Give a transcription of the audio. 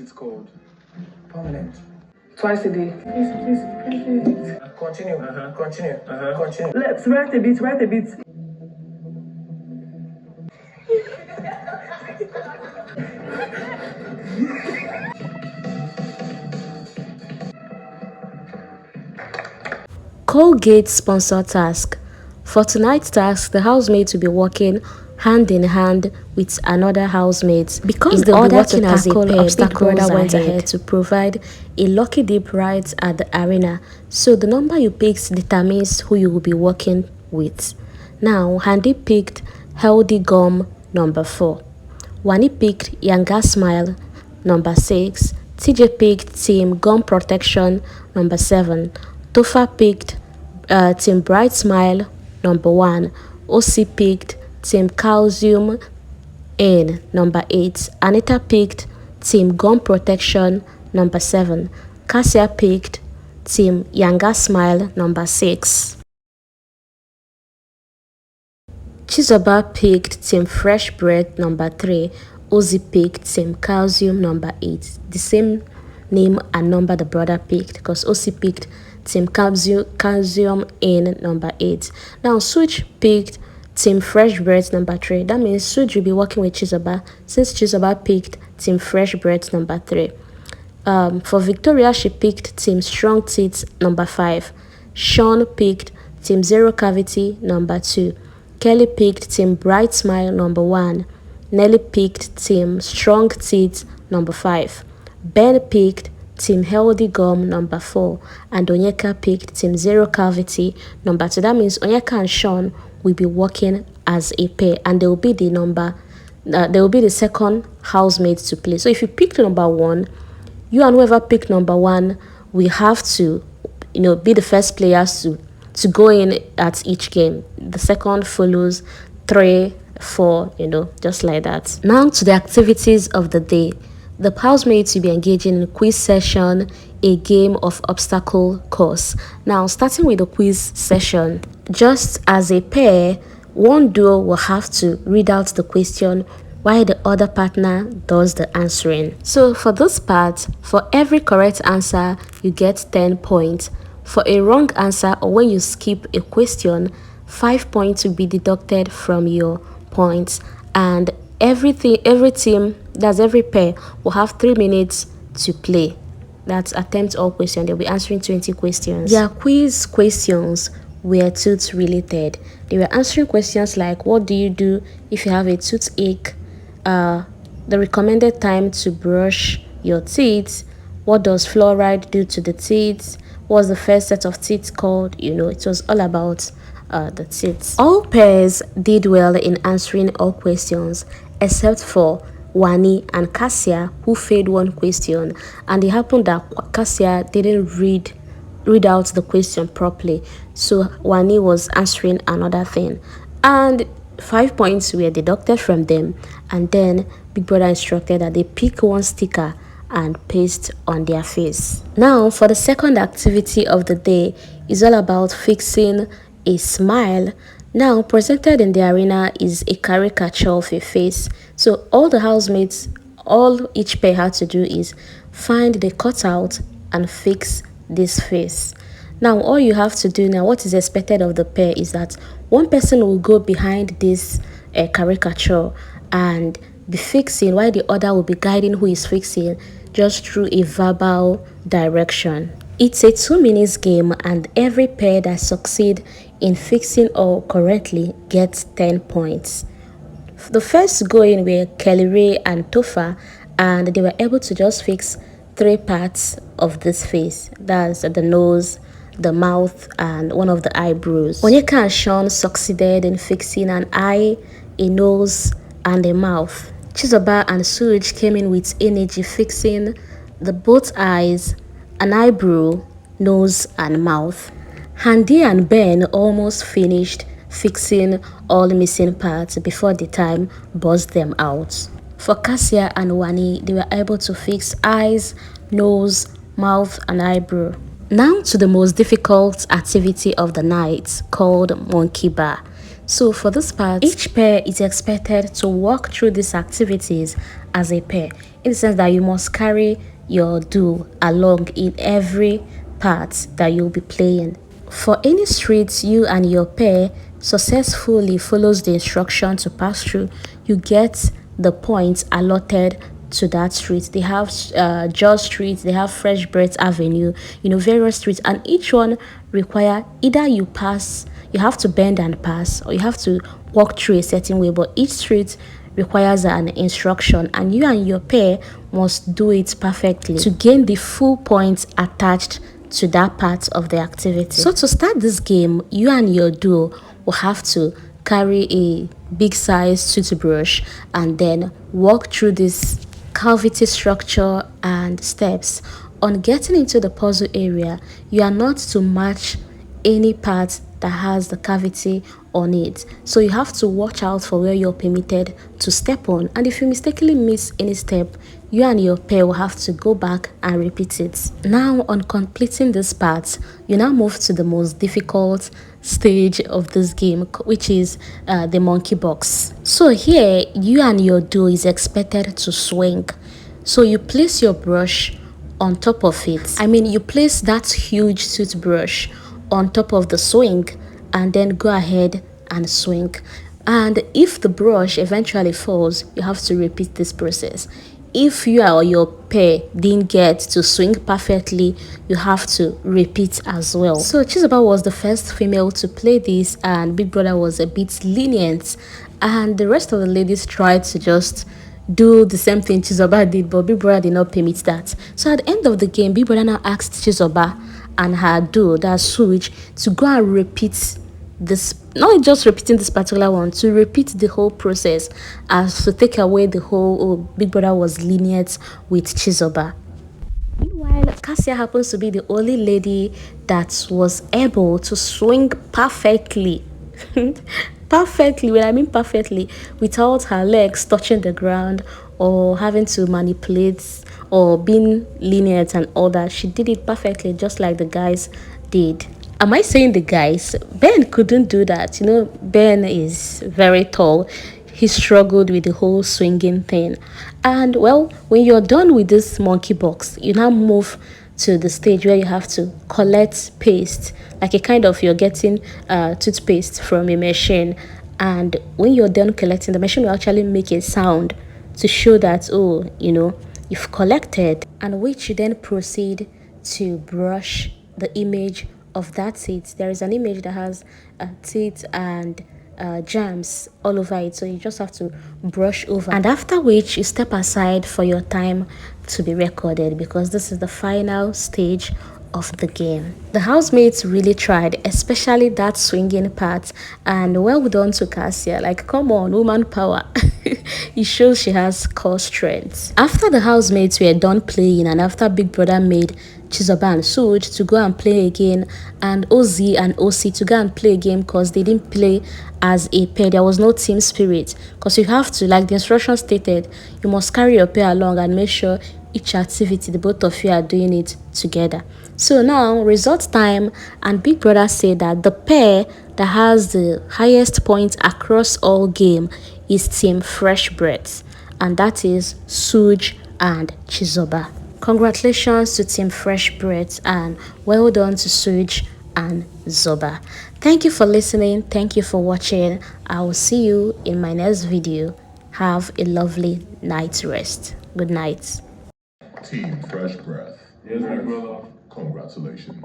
it called? Permanent. Twice a day. Please. Continue. Continue. Let's write a bit. Colgate sponsor task. For tonight's task, the housemates will be working hand in hand with another housemate. Because they will be working as a pair, Big Brother went ahead to provide a lucky dip right at the arena. So the number you picked determines who you will be working with. Now, Handy picked Healthy Gum number 4. Wani picked Yanga Smile number 6. TJ picked Team Gum Protection number 7. Tofa picked Team Bright Smile number 1. OC picked Team Calcium in number 8. Anita picked Team Gum Protection number 7. Cassia picked Team Yanga Smile number 6. Chizoba picked Team Fresh Breath number 3. Ozzy picked Team Calcium number 8. The same name and number the brother picked, because Ozzy picked Team Calcium in number 8. Now Sooj picked Team Fresh Breath number 3. That means Sooj will be working with Chizoba, since Chizoba picked Team Fresh Breath number 3. For Victoria, she picked Team Strong Teeth number 5. Sean picked Team Zero Cavity number 2. Kelly picked Team Bright Smile number 1. Nelly picked Team Strong Teeth number 5. Ben picked Team Healthy Gum number 4. And Onyeka picked Team Zero Cavity number 2. That means Onyeka and Sean will be working as a pair, and they will be the second housemate to play. So if you picked number 1, you and whoever picked number 1 will have to, be the first players to go in at each game. The second follows 3, 4, just like that. Now to the activities of the day. The housemates will be engaging in a quiz session, a game of obstacle course. Now, starting with the quiz session, just as a pair, one duo will have to read out the question while the other partner does the answering. So for this part, for every correct answer, you get 10 points. For a wrong answer or when you skip a question, 5 points will be deducted from your points. And every team, that's every pair, will have 3 minutes to play. That's attempt all questions. They'll be answering 20 questions. Their quiz questions were tooth related. They were answering questions like, what do you do if you have a toothache? The recommended time to brush your teeth. What does fluoride do to the teeth? What's the first set of teeth called? It was all about the teeth. All pairs did well in answering all questions except for Wani and Cassia, who failed one question, and it happened that Cassia didn't read out the question properly, so Wani was answering another thing, and 5 points were deducted from them. And then Big Brother instructed that they pick one sticker and paste on their face. Now for the second activity of the day is all about fixing a smile. Now presented in the arena is a caricature of a face. So all the housemates, all each pair had to do is find the cutout and fix this face. Now all you have to do now, what is expected of the pair, is that one person will go behind this caricature and be fixing, while the other will be guiding who is fixing just through a verbal direction. It's a 2 minutes game, and every pair that succeed in fixing all correctly gets 10 points. The first going were Kelly Ray and Tofa, and they were able to just fix 3 parts of this face. That's the nose, the mouth, and one of the eyebrows. Onyeka and Sean succeeded in fixing an eye, a nose, and a mouth. Chizoba and Sooj came in with energy, fixing the both eyes, an eyebrow, nose, and mouth. Handy and Ben almost finished fixing all missing parts before the time buzzed them out. For Cassia and Wani, they were able to fix eyes, nose, mouth, and eyebrow. Now to the most difficult activity of the night, called Monkey Bar. So for this part, each pair is expected to walk through these activities as a pair. in the sense that you must carry your duo along in every part that you'll be playing. For any streets you and your pair successfully follows the instruction to pass through, you get the points allotted to that street. They have George Street, they have Fresh Breath Avenue, various streets, and each one require either you have to bend and pass, or you have to walk through a certain way, but each street requires an instruction, and you and your pair must do it perfectly to gain the full points attached to that part of the activity. So to start this game, you and your duo will have to carry a big size toothbrush and then walk through this cavity structure and steps. On getting into the puzzle area, you are not to match any part that has the cavity on it, so you have to watch out for where you're permitted to step on, and if you mistakenly miss any step, you and your pair will have to go back and repeat it. Now, on completing this part, you now move to the most difficult stage of this game, which is the monkey box. So here, you and your duo is expected to swing. So you place your brush on top of it. You place that huge toothbrush on top of the swing and then go ahead and swing. And if the brush eventually falls, you have to repeat this process. If you or your pair didn't get to swing perfectly, you have to repeat as well. So Chizoba was the first female to play this, and Big Brother was a bit lenient, and the rest of the ladies tried to just do the same thing Chizoba did, but Big Brother did not permit that. So at the end of the game, Big Brother now asked Chizoba and her duo, that's Sooj, to go and repeat this, not just repeating this particular one, to repeat the whole process, as to take away the whole Big Brother was lenient with Chizoba. Meanwhile, Cassia happens to be the only lady that was able to swing perfectly. Perfectly, when I mean perfectly, without her legs touching the ground or having to manipulate or being lenient and all that. She did it perfectly, just like the guys did. Am I saying the guys? Ben couldn't do that. Ben is very tall. He struggled with the whole swinging thing. And well, when you're done with this monkey box, you now move to the stage where you have to collect paste, like a kind of, you're getting toothpaste from a machine, and when you're done collecting, the machine will actually make a sound to show that, you've collected, and which you then proceed to brush the image of that teeth. There is an image that has teeth and germs all over it, so you just have to brush over, and after which you step aside for your time to be recorded, because this is the final stage of the game. The housemates really tried, especially that swinging part, and well done to Cassia. Like, come on, woman power. It shows she has core strength. After the housemates were done playing, and after Big Brother made Chizoba and Sooj to go and play again, and Oz and OC to go and play again, because they didn't play as a pair. There was no team spirit, because you have to, like the instructions stated, you must carry your pair along and make sure each activity, the both of you are doing it together. So now, result time, and Big Brother said that the pair that has the highest points across all game is Team Fresh Breath, and that is Sooj and Chizoba. Congratulations to Team Fresh Breath, and well done to Sooj and Zoba. Thank you for listening. Thank you for watching. I will see you in my next video. Have a lovely night's rest. Good night. Team Fresh Breath. Yes, brother. Congratulations.